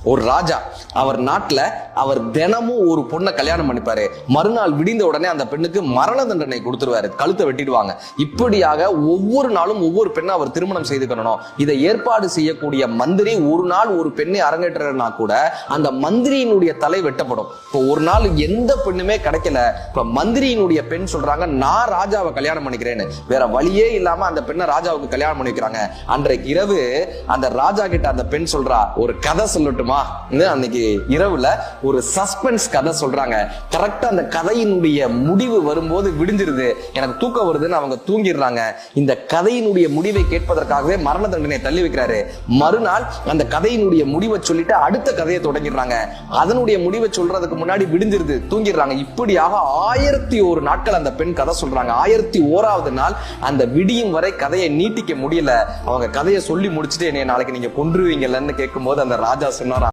ஒரு ராஜா அவர் நாட்டுல அவர் தினமும் ஒரு பொண்ணை கல்யாணம் பண்ணிப்பாரு. மறுநாள் விடிந்த உடனே அந்த பெண்ணுக்கு மரண தண்டனை கொடுத்துருவாரு, கழுத்தை வெட்டிடுவாங்க. இப்படியாக ஒவ்வொரு நாளும் ஒவ்வொரு பெண்ணை அவர் திருமணம் செய்துக்கணும். இதை ஏற்பாடு செய்யக்கூடிய மந்திரி ஒரு நாள் ஒரு பெண்ணை அரங்கேற்றனா கூட அந்த மந்திரியினுடைய தலை வெட்டப்படும். இப்போ ஒரு நாள் எந்த பெண்ணுமே கிடைக்கல. இப்ப மந்திரியினுடைய பெண் சொல்றாங்க, நான் ராஜாவை கல்யாணம் பண்ணிக்கிறேன்னு. வேற வழியே இல்லாம அந்த பெண்ணை ராஜாவுக்கு கல்யாணம் பண்ணிக்கிறாங்க. அன்றைக்கு இரவு அந்த ராஜா கிட்ட அந்த பெண் சொல்றா, ஒரு கதை சொல்லட்டுமா? அன்னைக்கு இரவுல ஒரு சஸ்பென்ஸ் கதை சொல்றாங்க. கரெக்டா அந்த கதையினுடைய முடிவு வரும்போது விடிஞ்சிருது. எனக்கு தூக்கம் வருதுன்னு அவங்க தூங்கிடுறாங்க. இந்த கதையினுடைய முடிவை கேட்பதற்காகவே மரண தண்டனை தள்ளி வைக்கிறாரு. மறுநாள் அந்த கதையினுடைய முடிவை சொல்லிட்டு அடுத்த கதையை தொடங்கிடுறாங்க. அதனுடைய முடிவை சொல்றதுக்கு முன்னாடி விடிஞ்சிருது, தூங்கிடுறாங்க. இப்படியாக 1001 நாட்கள் அந்த பெண் கதை சொல்றாங்க. 1001வது நாள் அந்த விடியும் வரை கதையை நீட்டிக்க முடியல. அவங்க கதையை சொல்லி முடிச்சுட்டு என்னைய நாளைக்கு நீங்க கொன்றுவீங்கன்னு கேட்கும் போது அந்த ராஜா சொன்னார்,